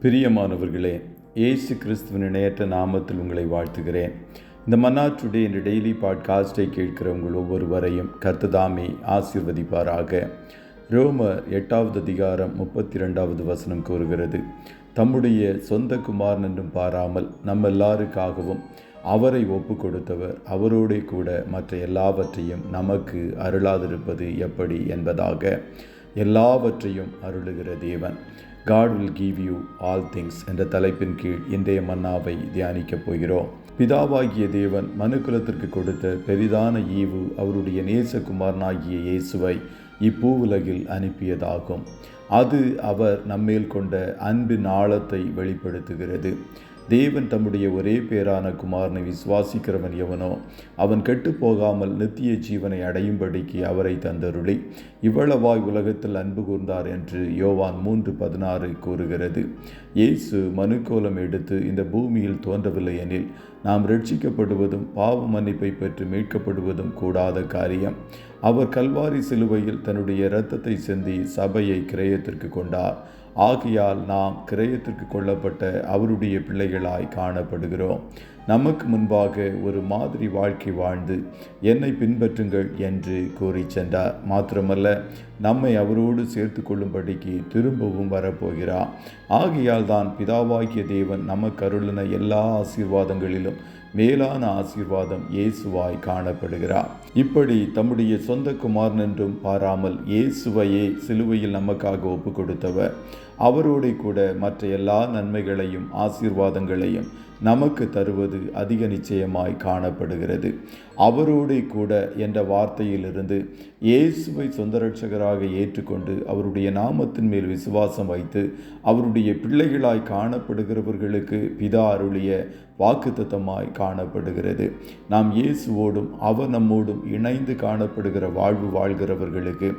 பிரியமானவர்களே, இயேசு கிறிஸ்துவின் இணையற்ற நாமத்தில் உங்களை வாழ்த்துகிறேன். இந்த மன்னா டுடே என்ற டெய்லி பாட்காஸ்டை கேட்கிற உங்கள் ஒவ்வொருவரையும் கர்த்ததாமே ஆசீர்வதிப்பாராக. ரோமர் 8வது அதிகாரம் 32வது வசனம் கூறுகிறது, தம்முடைய சொந்த குமாரன் என்றும் பாராமல் நம்ம எல்லாருக்காகவும் அவரை ஒப்பு கொடுத்தவர் அவரோடே கூட மற்ற எல்லாவற்றையும் நமக்கு அருளாதிருப்பது எப்படி என்பதாக. எல்லாவற்றையும் அருளுகிற தேவன், God will give you all things என்ற தலைப்பின் கீழ் இன்றைய மன்னாவை தியானிக்கப் போகிறோம். பிதாவாகிய தேவன் மனுக்குலத்திற்கு கொடுத்த பெரிதான ஈவு அவருடைய நேசகுமாரனாகிய இயேசுவை இப்பூவுலகில் அனுப்பியதாகும். அது அவர் நம்மேல் கொண்ட அன்பின் ஆழத்தை வெளிப்படுத்துகிறது. தேவன் தம்முடைய ஒரே பேரான குமாரனை விசுவாசிக்கிறவன் எவனோ அவன் கெட்டு போகாமல் நித்திய ஜீவனை அடையும்படிக்கு அவரை தந்தருளி இவ்வளவாய் உலகத்தில் அன்பு கூர்ந்தார் என்று யோவான் 3:16 கூறுகிறது. இயேசு மனுக்கோலம் எடுத்து இந்த பூமியில் தோன்றவில்லை எனில் நாம் ரட்சிக்கப்படுவதும் பாவ மன்னிப்பை பெற்று மீட்கப்படுவதும் கூடாத காரியம். அவர் கல்வாரி சிலுவையில் தன்னுடைய இரத்தத்தை சிந்தி சபையை கிரயத்திற்கு கொண்டார். ஆகையால் நாம் கிரயத்திற்கு கொள்ளப்பட்ட அவருடைய பிள்ளைகளாய் காணப்படுகிறோம். நமக்கு முன்பாக ஒரு மாதிரி வாழ்க்கை வாழ்ந்து என்னை பின்பற்றுங்கள் என்று கூறி சென்றார். மாத்திரமல்ல, நம்மை அவரோடு சேர்த்து கொள்ளும்படிக்கு திரும்பவும் வரப்போகிறார். ஆகையால் தான் பிதாவாகிய தேவன் நமக்கு அருளின எல்லா ஆசீர்வாதங்களிலும் மேலான ஆசீர்வாதம் இயேசுவாய் காணப்படுகிறார். இப்படி தம்முடைய சொந்த குமாரன் என்றும் பாராமல் இயேசுவையே சிலுவையில் நமக்காக ஒப்பு கொடுத்தவர் அவரோடு கூட மற்ற எல்லா நன்மைகளையும் ஆசீர்வாதங்களையும் நமக்கு தருவது அதிக நிச்சயமாய் காணப்படுகிறது. அவரோடு கூட என்ற வார்த்தையிலிருந்து இயேசுவை சொந்த இரட்சகராக ஏற்றுக்கொண்டு அவருடைய நாமத்தின் மேல் விசுவாசம் வைத்து அவருடைய பிள்ளைகளாய் காணப்படுகிறவர்களுக்கு பிதா அருளிய வாக்குத்தத்தமாய் காணப்படுகிறது. நாம் இயேசுவோடும் அவர் நம்மோடும் இணைந்து காணப்படுகிற வாழ்வு வாழ்கிறவர்களுக்கு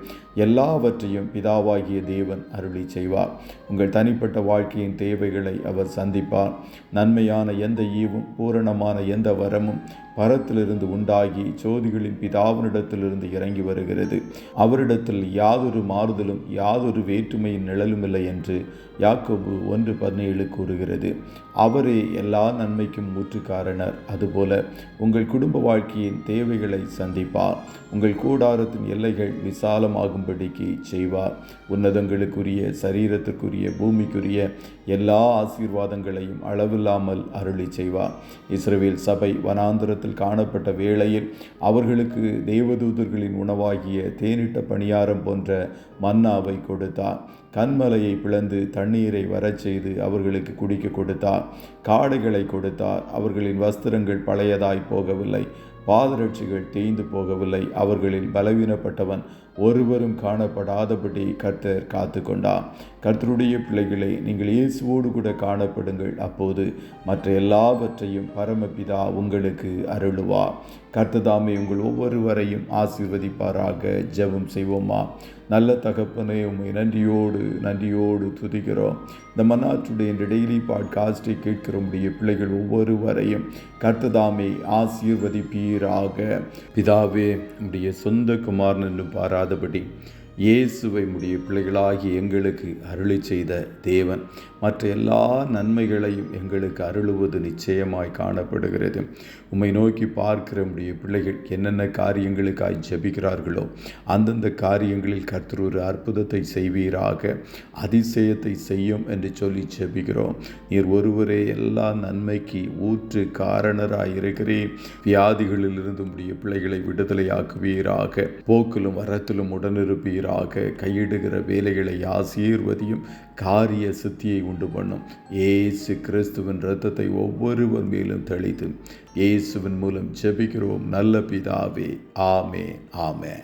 எல்லாவற்றையும் பிதாவாகிய தேவன் அருளி செய்வார். உங்கள் தனிப்பட்ட வாழ்க்கையின் தேவைகளை அவர் சந்திப்பார். நன்மையான எந்த ஈவும் பூரணமான எந்த வரமும் பரத்திலிருந்து உண்டாகி ஜோதிகளின் பிதாவினிடத்திலிருந்து இறங்கி வருகிறது. அவரிடத்தில் யாதொரு மாறுதலும் யாதொரு வேற்றுமையின் நிழலும் இல்லை என்று யாக்கோபு 1:17 கூறுகிறது. அவரே எல்லா நன்மைக்கும் ஊற்றுக்காரணர். அதுபோல உங்கள் குடும்ப வாழ்க்கையின் தேவைகளை சந்திப்பார். உங்கள் கூடாரத்தின் எல்லைகள் விசாலமாகும்படிக்கு செய்வார். உன்னதங்களுக்குரிய சரீரத்திற்குரிய பூமிக்குரிய எல்லா ஆசீர்வாதங்களையும் அளவில்லாமல் அருளி செய்வார். இஸ்ரவேல் சபை வனாந்திரத்தில் காணப்பட்ட வேளையில் அவர்களுக்கு தேவதூதர்களின் உணவாகிய தேனிட்ட பணியாரம் போன்ற மன்னாவை கொடுத்தார். கண்மலையை பிளந்து தண்ணீரை வரச் செய்து அவர்களுக்கு குடிக்க கொடுத்தார். காடைகளை கொடுத்தார். அவர்களின் வஸ்திரங்கள் பழையதாய் போகவில்லை, பாதரட்சிகள் தேய்ந்து போகவில்லை. அவர்களில் பலவீனப்பட்டவன் ஒருவரும் காணப்படாதபடி கர்த்தர் காத்து கொண்டார். கர்த்தருடைய பிள்ளைகளை, நீங்கள் இயேசுவோடு கூட காணப்படுங்கள். அப்போது மற்ற எல்லாவற்றையும் பரமபிதா உங்களுக்கு அருளுவார். கர்த்ததாமே உங்கள் ஒவ்வொருவரையும் ஆசீர்வதிப்பாராக. ஜெபம் செய்வோமா? நல்ல தகப்பனே, உம்மை நன்றியோடு துதிக்கிறோம். இந்த மன்னா டுடே என்ற டெய்லி பாட்காஸ்டை கேட்கிற உடைய பிள்ளைகள் ஒவ்வொருவரையும் கர்த்ததாமே ஆசீர்வதிப்பீராக. பிதாவே, உடைய சொந்த குமாரன் என்று பாராதபடி இயேசுவை உடைய பிள்ளைகளாகிய எங்களுக்கு அருளி செய்த தேவன் மற்ற எல்லா நன்மைகளையும் எங்களுக்கு அருளுவது நிச்சயமாய் காணப்படுகிறது. உம்மை நோக்கி பார்க்கிற உடைய பிள்ளைகள் என்னென்ன காரியங்களுக்காய் ஜெபிக்கிறார்களோ அந்தந்த காரியங்களில் கர்த்தர் ஒரு அற்புதத்தை செய்வீராக, அதிசயத்தை செய்யும் என்று சொல்லி ஜெபிக்கிறோம். நீர் ஒருவரே எல்லா நன்மைக்கு ஊற்று காரணராய் இருக்கிறேன். வியாதிகளில் இருந்து உடைய பிள்ளைகளை விடுதலையாக்குவீராக. போக்கிலும் வரத்திலும் உடனிருப்பீர். கையிடுகிற வேலைகளை ஆசீர்வதியும், காரிய சித்தியை உண்டு பண்ணும். இயேசு கிறிஸ்துவின் இரத்தத்தை ஒவ்வொருவர் மேலும் தெளித்து இயேசுவின் மூலம் ஜெபிக்கிறோம் நல்ல பிதாவே. ஆமென்.